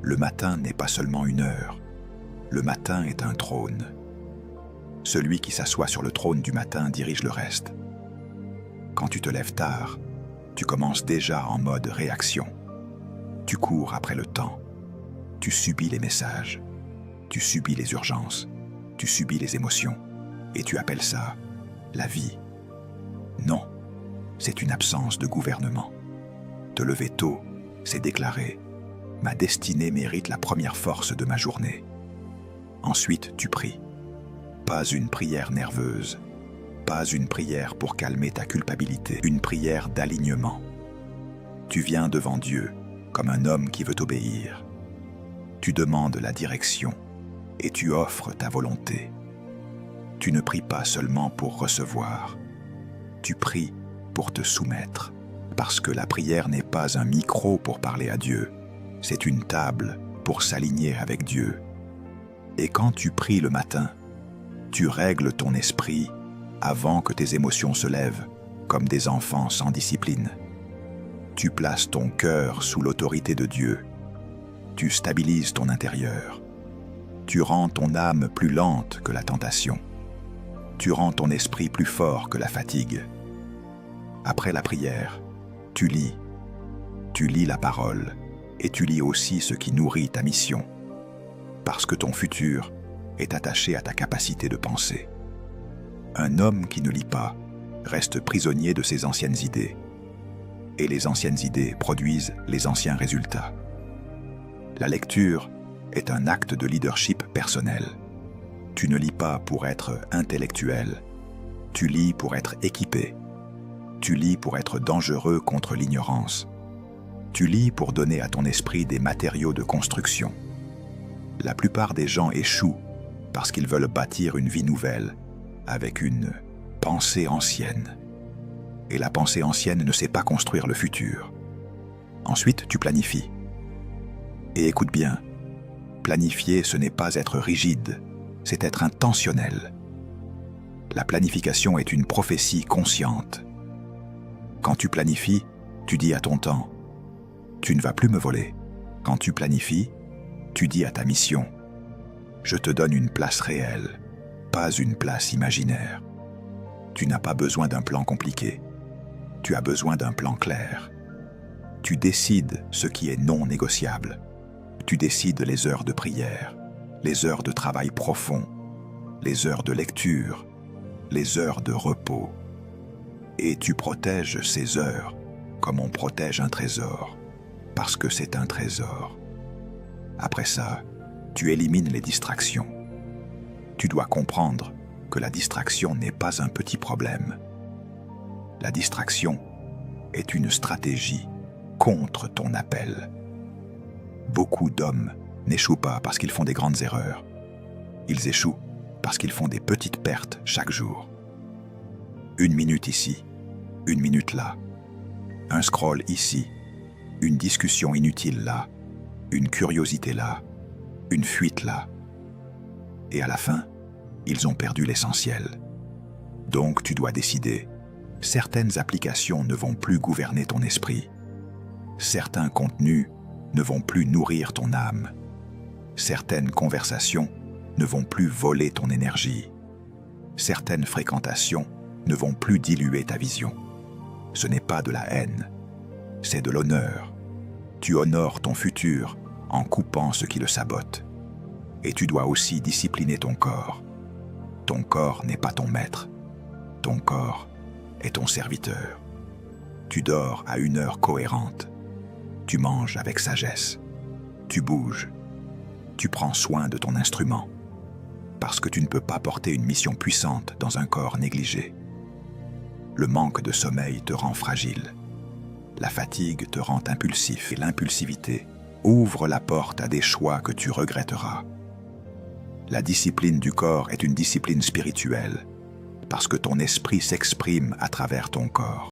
Le matin n'est pas seulement une heure. Le matin est un trône. Celui qui s'assoit sur le trône du matin dirige le reste. Quand tu te lèves tard, tu commences déjà en mode réaction. Tu cours après le temps. Tu subis les messages. Tu subis les urgences. Tu subis les émotions. Et tu appelles ça la vie. Non, c'est une absence de gouvernement. Te lever tôt, c'est déclarer « Ma destinée mérite la première force de ma journée ». Ensuite, tu pries. Pas une prière nerveuse, pas une prière pour calmer ta culpabilité, une prière d'alignement. Tu viens devant Dieu comme un homme qui veut obéir. Tu demandes la direction et tu offres ta volonté. Tu ne pries pas seulement pour recevoir. Tu pries pour te soumettre, parce que la prière n'est pas un micro pour parler à Dieu, c'est une table pour s'aligner avec Dieu. Et quand tu pries le matin, tu règles ton esprit avant que tes émotions se lèvent, comme des enfants sans discipline. Tu places ton cœur sous l'autorité de Dieu. Tu stabilises ton intérieur. Tu rends ton âme plus lente que la tentation. Tu rends ton esprit plus fort que la fatigue. Après la prière, tu lis. Tu lis la parole et tu lis aussi ce qui nourrit ta mission. Parce que ton futur est attaché à ta capacité de penser. Un homme qui ne lit pas reste prisonnier de ses anciennes idées. Et les anciennes idées produisent les anciens résultats. La lecture est un acte de leadership personnel. Tu ne lis pas pour être intellectuel. Tu lis pour être équipé. Tu lis pour être dangereux contre l'ignorance. Tu lis pour donner à ton esprit des matériaux de construction. La plupart des gens échouent parce qu'ils veulent bâtir une vie nouvelle avec une pensée ancienne. Et la pensée ancienne ne sait pas construire le futur. Ensuite, tu planifies. Et écoute bien, planifier, ce n'est pas être rigide, c'est être intentionnel. La planification est une prophétie consciente. Quand tu planifies, tu dis à ton temps, tu ne vas plus me voler. Quand tu planifies, tu dis à ta mission, je te donne une place réelle, pas une place imaginaire. Tu n'as pas besoin d'un plan compliqué, tu as besoin d'un plan clair. Tu décides ce qui est non négociable. Tu décides les heures de prière, les heures de travail profond, les heures de lecture, les heures de repos. Et tu protèges ces heures comme on protège un trésor, parce que c'est un trésor. Après ça, tu élimines les distractions. Tu dois comprendre que la distraction n'est pas un petit problème. La distraction est une stratégie contre ton appel. Beaucoup d'hommes n'échouent pas parce qu'ils font des grandes erreurs. Ils échouent parce qu'ils font des petites pertes chaque jour. 1 minute ici, 1 minute là. Un scroll ici, une discussion inutile là, une curiosité là, une fuite là. Et à la fin, ils ont perdu l'essentiel. Donc tu dois décider. Certaines applications ne vont plus gouverner ton esprit. Certains contenus ne vont plus nourrir ton âme. Certaines conversations ne vont plus voler ton énergie. Certaines fréquentations ne vont plus diluer ta vision. Ce n'est pas de la haine, c'est de l'honneur. Tu honores ton futur en coupant ce qui le sabote. Et tu dois aussi discipliner ton corps. Ton corps n'est pas ton maître. Ton corps est ton serviteur. Tu dors à une heure cohérente. Tu manges avec sagesse. Tu bouges. Tu prends soin de ton instrument. Parce que tu ne peux pas porter une mission puissante dans un corps négligé. Le manque de sommeil te rend fragile. La fatigue te rend impulsif et l'impulsivité ouvre la porte à des choix que tu regretteras. La discipline du corps est une discipline spirituelle parce que ton esprit s'exprime à travers ton corps.